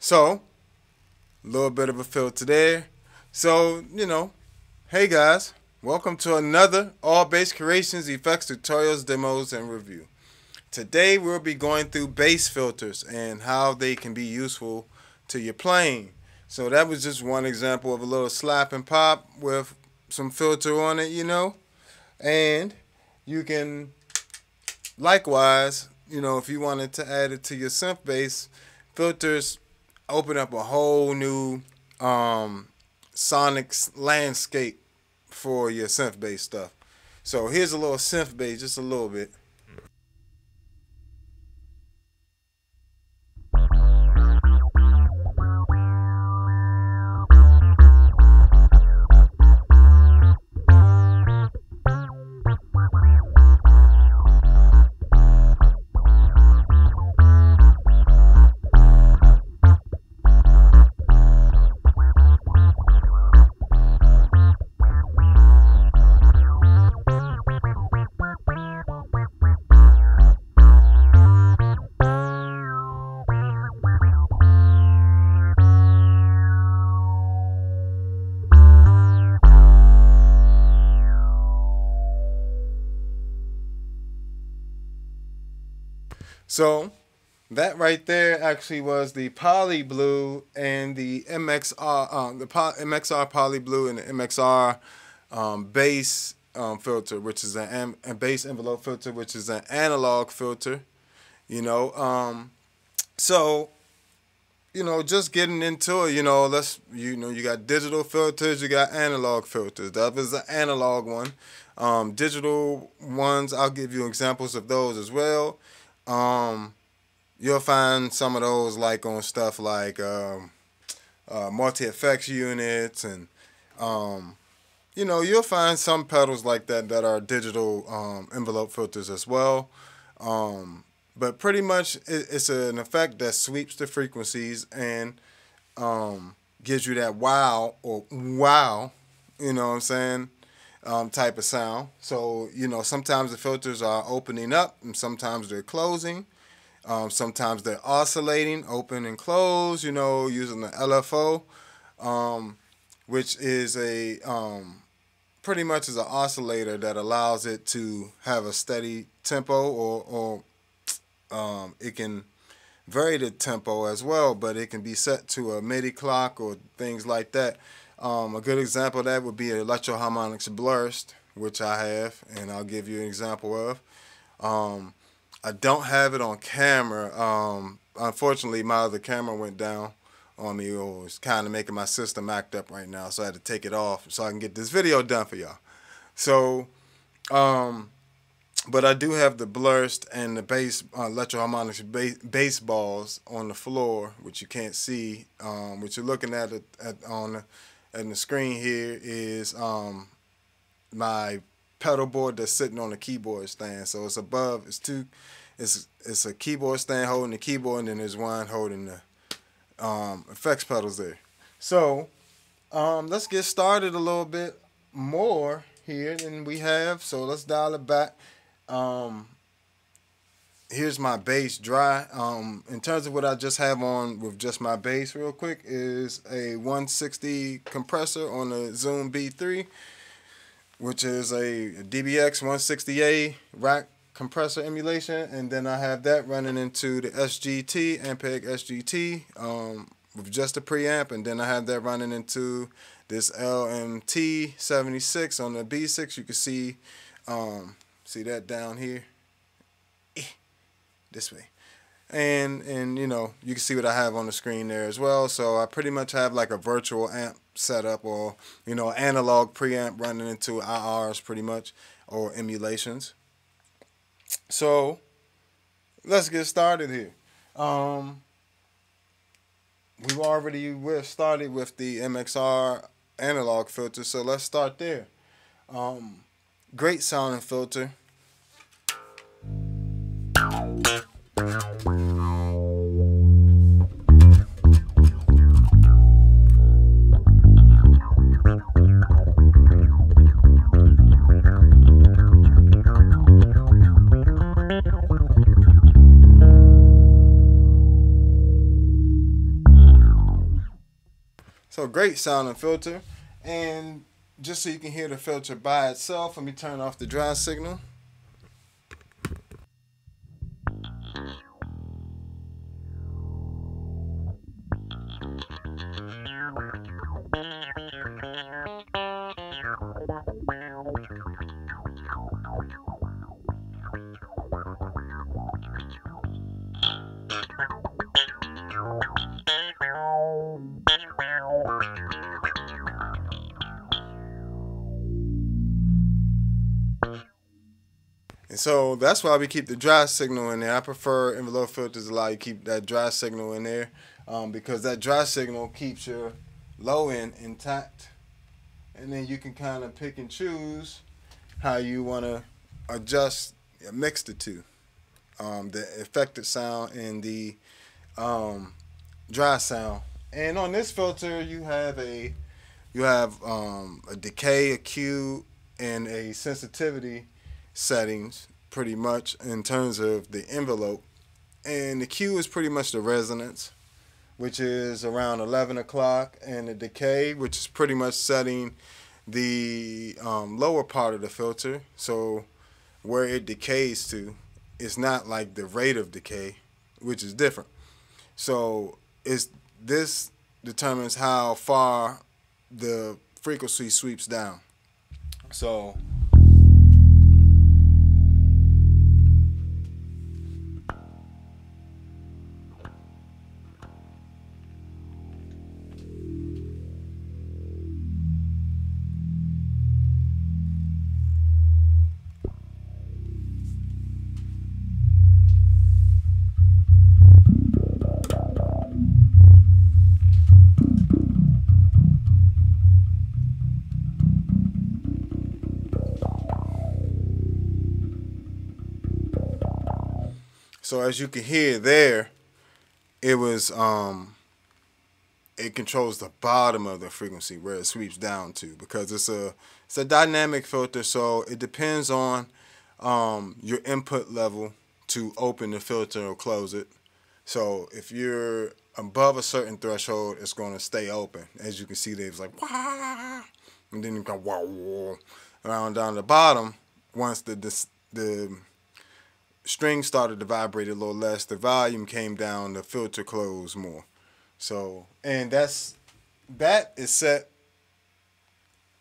So, a little bit of a filter there. So, hey guys, welcome to another All Bass Creations Effects Tutorials, Demos, and Review. Today we'll be going through bass filters and how they can be useful to your playing. So that was just one example of a little slap and pop with some filter on it, and you can likewise, if you wanted to add it to your synth bass, filters open up a whole new sonic landscape for your synth bass stuff. So here's a little synth bass, just a little bit. So that right there actually was the Poly Blue and the MXR, MXR Poly Blue and the MXR bass filter, which is a bass envelope filter, which is an analog filter. So just getting into it. You got digital filters, you got analog filters. That was the analog one. Digital ones, I'll give you examples of those as well. You'll find some of those like on stuff like multi-effects units, and you'll find some pedals like that that are digital envelope filters as well. But pretty much it's an effect that sweeps the frequencies and gives you that wow or wow, you know what I'm saying, type of sound. So, sometimes the filters are opening up and sometimes they're closing. Sometimes they're oscillating, open and close, using the LFO, which is a pretty much is an oscillator that allows it to have a steady tempo, or it can vary the tempo as well, but it can be set to a MIDI clock or things like that. A good example of that would be Electro-Harmonics Blurst, which I have, and I'll give you an example of. I don't have it on camera. Unfortunately, my other camera went down on me, or it's kind of making my system act up right now, so I had to take it off so I can get this video done for y'all. So, but I do have the Blurst and the bass Electro-Harmonics bass balls on the floor, which you can't see. What you're looking at on the screen here is my pedal board that's sitting on the keyboard stand. So it's above. It's a keyboard stand holding the keyboard, and then there's one holding the effects pedals there. So let's get started a little bit more here than we have. So let's dial it back. Here's my bass dry. In terms of what I just have on with just my bass real quick is a 160 compressor on the Zoom B3, which is a DBX 160A rack compressor emulation, and then I have that running into the SGT, ampeg SGT, with just a preamp, and then I have that running into this LMT 76 on the B6. You can see that down here, this way, and you can see what I have on the screen there as well. So I pretty much have like a virtual amp setup, or analog preamp running into IRs pretty much, or emulations. So let's get started here. We're started with the MXR analog filter, so let's start there. Great sounding filter. So great sounding filter. And just so you can hear the filter by itself, let me turn off the dry signal. And so that's why we keep the dry signal in there. I prefer envelope filters allow you to keep that dry signal in there because that dry signal keeps your low end intact. And then you can kind of pick and choose how you want to adjust, mix the two. The effective sound and the dry sound. And on this filter you have a decay, a Q, and a sensitivity settings pretty much in terms of the envelope. And the Q is pretty much the resonance, which is around 11 o'clock, and the decay, which is pretty much setting the lower part of the filter. So where it decays to, it's not like the rate of decay, which is different. So this determines how far the frequency sweeps down. So So as you can hear there, it was it controls the bottom of the frequency where it sweeps down to, because it's a dynamic filter, so it depends on your input level to open the filter or close it. So if you're above a certain threshold, it's going to stay open. As you can see there, it's like wah, and then you go wah, wah, around down the bottom. Once the string started to vibrate a little less, the volume came down, the filter closed more. So, and that is set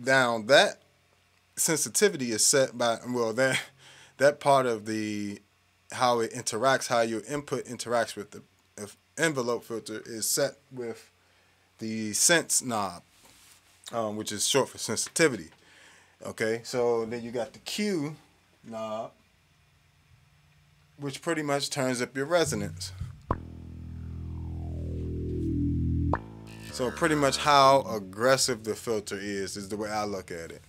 down. That sensitivity is set by, well, that part of the how it interacts, how your input interacts with the envelope filter is set with the sense knob, which is short for sensitivity. Okay, so then you got the Q knob, which pretty much turns up your resonance. So pretty much how aggressive the filter is the way I look at it.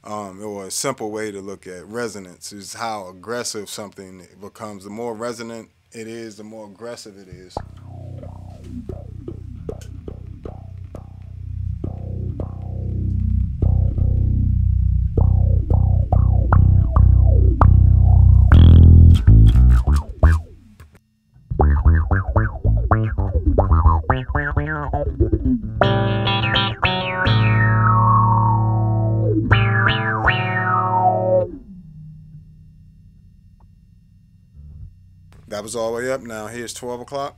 Or a simple way to look at resonance is how aggressive something becomes. The more resonant it is, the more aggressive it is. That was all the way up. Now here's 12 o'clock.